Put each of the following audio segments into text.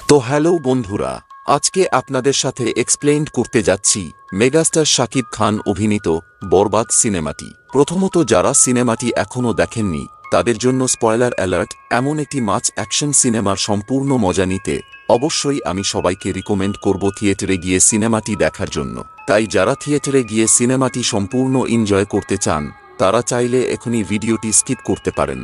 তো হ্যালো বন্ধুরা, আজকে আপনাদের সাথে এক্সপ্লেইন করতে যাচ্ছি মেগাস্টার শাকিব খান অভিনীত বরবাদ সিনেমাটি। প্রথমত যারা সিনেমাটি এখনও দেখেননি তাদের জন্য স্পয়লার অ্যালার্ট। এমন একটি মাস অ্যাকশন সিনেমার সম্পূর্ণ মজা নিতে অবশ্যই আমি সবাইকে রিকমেন্ড করব থিয়েটারে গিয়ে সিনেমাটি দেখার জন্য। তাই যারা থিয়েটারে গিয়ে সিনেমাটি সম্পূর্ণ এনজয় করতে চান তারা চাইলে এখনই ভিডিওটি স্কিপ করতে পারেন।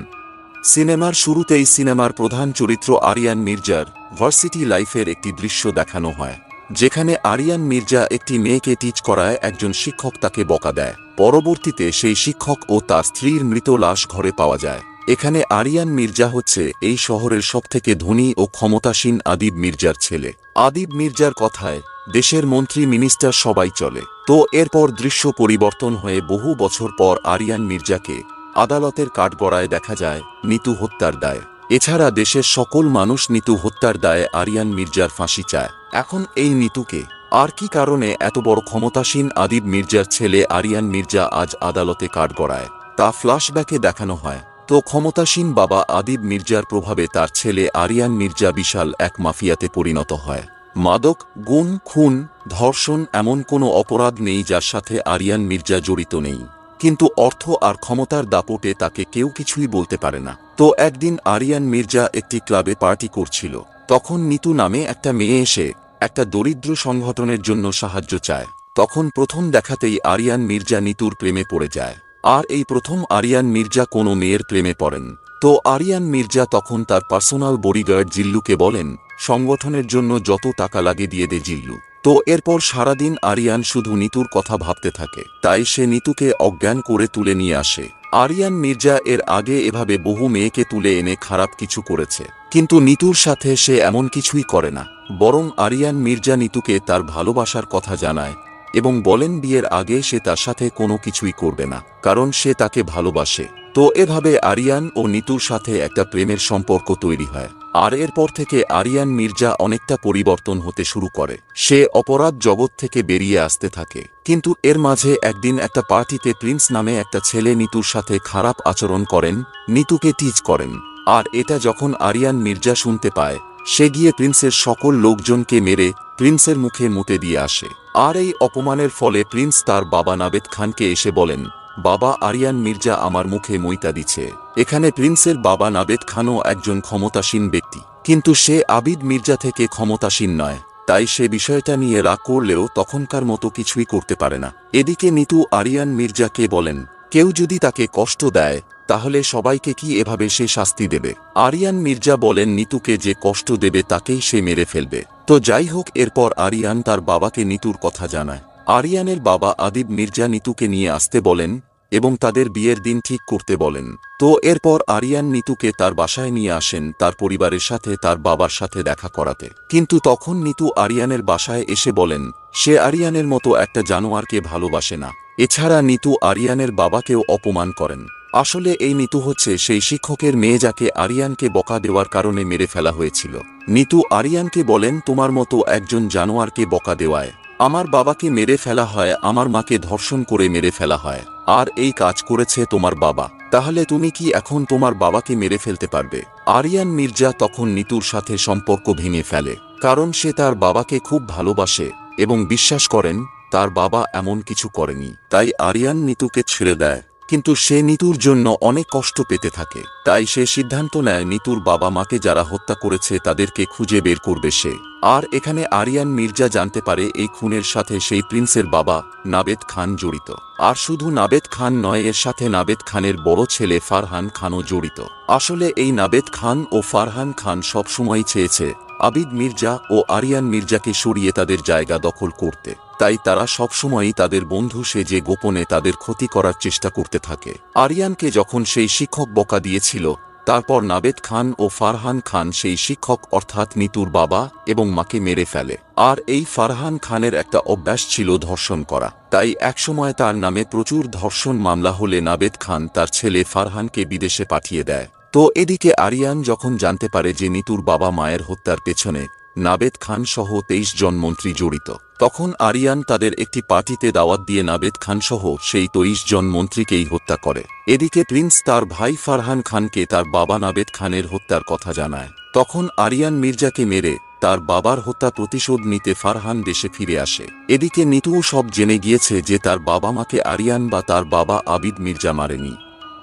সিনেমার শুরুতেই সিনেমার প্রধান চরিত্র আরিয়ান মির্জার ভার্সিটি লাইফের একটি দৃশ্য দেখানো হয়, যেখানে আরিয়ান মির্জা একটি মেয়েকে টিচ করায় একজন শিক্ষক তাকে বকা দেয়। পরবর্তীতে সেই শিক্ষক ও তার স্ত্রীর মৃত লাশ ঘরে পাওয়া যায়। এখানে আরিয়ান মির্জা হচ্ছে এই শহরের সবথেকে ধনী ও ক্ষমতাসীন আদিব মির্জার ছেলে। আদিব মির্জার কথায় দেশের মন্ত্রী মিনিস্টার সবাই চলে। তো এরপর দৃশ্য পরিবর্তন হয়ে বহু বছর পর আরিয়ান মির্জাকে আদালতের কাঠগড়ায় দেখা যায় নিতু হত্যার দায়ে। এছাড়া দেশের সকল মানুষ নিতু হত্যার দায়ে আরিয়ান মির্জার ফাঁসি চায়। এখন এই নিতুকে আর কি কারণে এত বড় ক্ষমতাসীন আদিব মির্জার ছেলে আরিয়ান মির্জা আজ আদালতে কাঠগড়ায় তা ফ্ল্যাশব্যাকে দেখানো হয়। তো ক্ষমতাসীন বাবা আদিব মির্জার প্রভাবে তার ছেলে আরিয়ান মির্জা বিশাল এক মাফিয়াতে পরিণত হয়। মাদক, গুম, খুন, ধর্ষণ এমন কোনো অপরাধ নেই যার সাথে আরিয়ান মির্জা জড়িত নেই, কিন্তু অর্থ আর ক্ষমতার দাপটে তাকে কেউ কিছুই বলতে পারে না। তো একদিন আরিয়ান মির্জা একটি ক্লাবে পার্টি করছিল, তখন নিতু নামে একটা মেয়ে এসে একটা দরিদ্র সংগঠনের জন্য সাহায্য চায়। তখন প্রথম দেখাতেই আরিয়ান মির্জা নিতুর প্রেমে পড়ে যায়। আর এই প্রথম আরিয়ান মির্জা কোনো মেয়ের প্রেমে পড়েন। তো আরিয়ান মির্জা তখন তার পার্সোনাল বডিগার্ড জিল্লুকে বলেন সংগঠনের জন্য যত টাকা লাগে দিয়ে দে জিল্লু। তো এরপর সারাদিন আরিয়ান শুধু নিতুর কথা ভাবতে থাকে, তাই সে নিতুকে অজ্ঞান করে তুলে নিয়ে আসে। আরিয়ান মির্জা এর আগে এভাবে বহু মেয়েকে তুলে এনে খারাপ কিছু করেছে, কিন্তু নিতুর সাথে সে এমন কিছুই করে না। বরং আরিয়ান মির্জা নিতুকে তার ভালোবাসার কথা জানায় এবং বলেন বিয়ের আগে সে তার সাথে কোনো কিছুই করবে না, কারণ সে তাকে ভালোবাসে। তো এভাবে আরিয়ান ও নিতুর সাথে একটা প্রেমের সম্পর্ক তৈরি হয়। আর এরপর থেকে আরিয়ান মির্জা অনেকটা পরিবর্তন হতে শুরু করে। সে অপরাধ জগৎ থেকে বেরিয়ে আসতে থাকে। কিন্তু এর মাঝে একদিন একটা পার্টিতে প্রিন্স নামে একটা ছেলে নিতুর সাথে খারাপ আচরণ করেন, নিতুকে টিচ করেন। আর এটা যখন আরিয়ান মির্জা শুনতে পায়, সে গিয়ে প্রিন্সের সকল লোকজনকে মেরে প্রিন্সের মুখে মুতে দিয়ে আসে। আর এই অপমানের ফলে প্রিন্স তার বাবা নাবেদ খানকে এসে বলেন, বাবা, আরিয়ান মির্জা আমার মুখে মইতা দিচ্ছে। এখানে প্রিন্সের বাবা নাবেদ খানও একজন ক্ষমতাসীন ব্যক্তি, কিন্তু সে আবিদ মির্জা থেকে ক্ষমতাসীন নয়, তাই সে বিষয়টা নিয়ে রাগ করলেও তখনকার মতো কিছুই করতে পারে না। এদিকে নিতু আরিয়ান মির্জাকে বলেন কেউ যদি তাকে কষ্ট দেয় তাহলে সবাইকে কি এভাবে সে শাস্তি দেবে। আরিয়ান মির্জা বলেন নিতুকে যে কষ্ট দেবে তাকেই সে মেরে ফেলবে। তো যাই হোক, এরপর আরিয়ান তার বাবাকে নিতুর কথা জানায়। আরিয়ানের বাবা আদিব মির্জা নিতুকে নিয়ে আসতে বলেন এবং তাদের বিয়ের দিন ঠিক করতে বলেন। তো এরপর আরিয়ান নিতুকে তার বাসায় নিয়ে আসেন তার পরিবারের সাথে তার বাবার সাথে দেখা করাতে। কিন্তু তখন নিতু আরিয়ানের বাসায় এসে বলেন সে আরিয়ানের মতো একটা জানোয়ারকে ভালোবাসে না। এছাড়া নিতু আরিয়ানের বাবাকেও অপমান করেন। আসলে এই নিতু হচ্ছে সেই শিক্ষকের মেয়ে যাকে আরিয়ানকে বকা দেওয়ার কারণে মেরে ফেলা হয়েছিল। নিতু আরিয়ানকে বলেন তোমার মতো একজন জানোয়ারকে বকা দেওয়ায় আমার বাবাকে মেরে ফেলা হয়, আমার মাকে ধর্ষণ করে মেরে ফেলা হয়, আর এই কাজ করেছে তোমার বাবা। তাহলে তুমি কি এখন তোমার বাবাকে মেরে ফেলতে পারবে? আরিয়ান মির্জা তখন নিতুর সাথে সম্পর্ক ভেঙে ফেলে, কারণ সে তার বাবাকে খুব ভালোবাসে এবং বিশ্বাস করেন তার বাবা এমন কিছু করেনি। তাই আরিয়ান নিতুকে ছেড়ে দেয়, কিন্তু সে নিতুর জন্য অনেক কষ্ট পেতে থাকে। তাই সে সিদ্ধান্ত নেয় নিতুর বাবা মাকে যারা হত্যা করেছে তাদেরকে খুঁজে বের করবে সে। আর এখানে আরিয়ান মির্জা জানতে পারে এই খুনের সাথে সেই প্রিন্সের বাবা নাবেদ খান জড়িত। আর শুধু নাবেদ খান নয়, এর সাথে নাবেদ খানের বড় ছেলে ফারহান খানও জড়িত। আসলে এই নাবেদ খান ও ফারহান খান সবসময় চেয়েছে আবিদ মির্জা ও আরিয়ান মির্জাকে সরিয়ে তাদের জায়গা দখল করতে। তাই তারা সবসময়ই তাদের বন্ধু সেজে গোপনে তাদের ক্ষতি করার চেষ্টা করতে থাকে। আরিয়ানকে যখন সেই শিক্ষক বকা দিয়েছিল, তারপর নাবেদ খান ও ফারহান খান সেই শিক্ষক অর্থাৎ নিতুর বাবা এবং মাকে মেরে ফেলে। আর এই ফারহান খানের একটা অভ্যাস ছিল ধর্ষণ করা। তাই একসময় তার নামে প্রচুর ধর্ষণ মামলা হলে নাবেদ খান তার ছেলে ফারহানকে বিদেশে পাঠিয়ে দেয়। তো এদিকে আরিয়ান যখন জানতে পারে যে নিতুর বাবা মায়ের হত্যার পেছনে নাবেদ খান সহ 23 জন মন্ত্রী জড়িত, তখন আরিয়ান তাদের একটি পার্টিতে দাওয়াত দিয়ে নাবেদ খান সহ সেই 23 জন মন্ত্রীকেই হত্যা করে। এদিকে প্রিন্স তার ভাই ফারহান খানকে তার বাবা নাবেদ খানের হত্যার কথা জানায়। তখন আরিয়ান মির্জাকে মেরে তার বাবার হত্যা প্রতিশোধ নিতে ফারহান দেশে ফিরে আসে। এদিকে নিতুও সব জেনে গিয়েছে যে তার বাবা মাকে আরিয়ান বা তার বাবা আবিদ মির্জা মারেনি,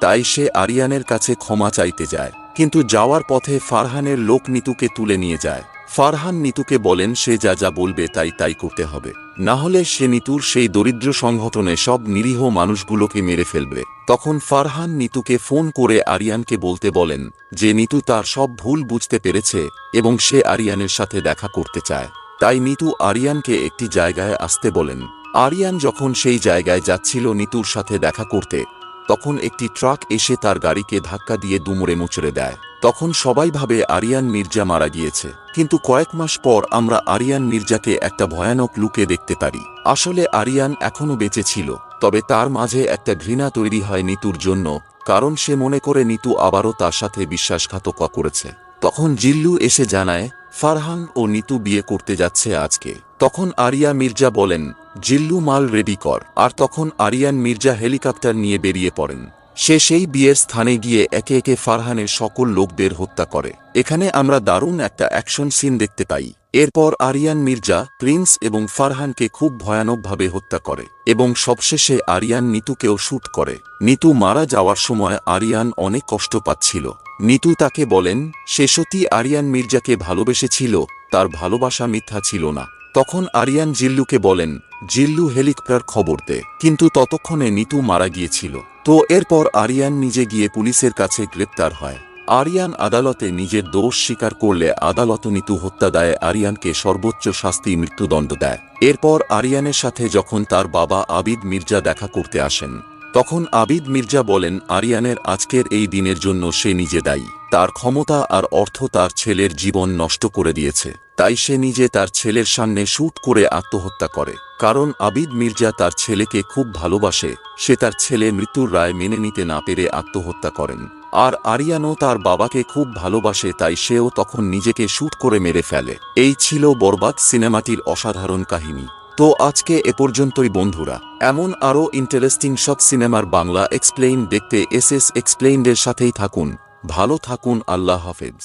তাই সে আরিয়ানের কাছে ক্ষমা চাইতে যায়। কিন্তু যাওয়ার পথে ফারহানের লোক নিতুকে তুলে নিয়ে যায়। ফারহান নিতুকে বলেন সে যা যা বলবে তাই তাই করতে হবে, না হলে সে নিতুর সেই দরিদ্র সংগঠনে সব নিরীহ মানুষগুলোকে মেরে ফেলবে। তখন ফারহান নিতুকে ফোন করে আরিয়ানকে বলতে বলেন যে নিতু তার সব ভুল বুঝতে পেরেছে এবং সে আরিয়ানের সাথে দেখা করতে চায়। তাই নিতু আরিয়ানকে একটি জায়গায় আসতে বলেন। আরিয়ান যখন সেই জায়গায় যাচ্ছিল নিতুর সাথে দেখা করতে, তখন একটি ট্রাক এসে তার গাড়িকে ধাক্কা দিয়ে দুমড়ে মুচড়ে দেয়। তখন সবাই ভাবে আরিয়ান মির্জা মারা গিয়েছে, কিন্তু কয়েক মাস পর আমরা আরিয়ান মির্জাকে একটা ভয়ানক লুকে দেখতে পারি। আসলে আরিয়ান এখনো বেঁচে ছিল, তবে তার মাঝে একটা ঘৃণা তৈরি হয় নিতুর জন্য, কারণ সে মনে করে নিতু আবারও তার সাথে বিশ্বাসঘাতকতা করেছে। তখন জিল্লু এসে জানায় ফারহান ও নিতু বিয়ে করতে যাচ্ছে আজকে। তখন আরিয়া মির্জা বলেন জিল্লু মাল রেডি কর। আর তখন আরিয়ান মির্জা হেলিকপ্টার নিয়ে বেরিয়ে পড়েন। সে সেই বিয়ের স্থানে গিয়ে একে একে ফারহানের সকল লোকদের হত্যা করে। এখানে আমরা দারুণ একটা অ্যাকশন সিন দেখতে পাই। এরপর আরিয়ান মির্জা প্রিন্স এবং ফারহানকে খুব ভয়ানকভাবে হত্যা করে এবং সবশেষে আরিয়ান নিতুকেও শ্যুট করে। নিতু মারা যাওয়ার সময় আরিয়ান অনেক কষ্ট পাচ্ছিল। নিতু তাকে বলেন সে সত্যি আরিয়ান মির্জাকে ভালোবেসেছিল, তার ভালোবাসা মিথ্যা ছিল না। তখন আরিয়ান জিল্লুকে বলেন জিল্লু হেলিকপ্টার খবর দে, কিন্তু ততক্ষণে নিতু মারা গিয়েছিল। তো এরপর আরিয়ান নিজে গিয়ে পুলিশের কাছে গ্রেপ্তার হয়। আরিয়ান আদালতে নিজের দোষ স্বীকার করলে আদালত নিতু হত্যা দায়ে আরিয়ানকে সর্বোচ্চ শাস্তি মৃত্যুদণ্ড দেয়। এরপর আরিয়ানের সাথে যখন তার বাবা আবিদ মির্জা দেখা করতে আসেন, তখন আবিদ মির্জা বলেন আরিয়ানের আজকের এই দিনের জন্য সে নিজে দায়ী। তার ক্ষমতা আর অর্থ তার ছেলের জীবন নষ্ট করে দিয়েছে, তাই সে নিজে তার ছেলের সামনে শ্যুট করে আত্মহত্যা করে। কারণ আবিদ মির্জা তার ছেলেকে খুব ভালোবাসে, সে তার ছেলে মৃত্যুর রায় মেনে নিতে না পেরে আত্মহত্যা করেন। আর আরিয়ানও তার বাবাকে খুব ভালোবাসে, তাই সেও তখন নিজেকে শ্যুট করে মেরে ফেলে। এই ছিল বরবাদ সিনেমাটির অসাধারণ কাহিনী। তো আজকে এ পর্যন্তই বন্ধুরা। এমন আরও ইন্টারেস্টিং সব সিনেমার বাংলা এক্সপ্লেইন দেখতে এসএস এক্সপ্লেইনডের সাথেই থাকুন। ভালো থাকুন, আল্লাহ হাফেজ।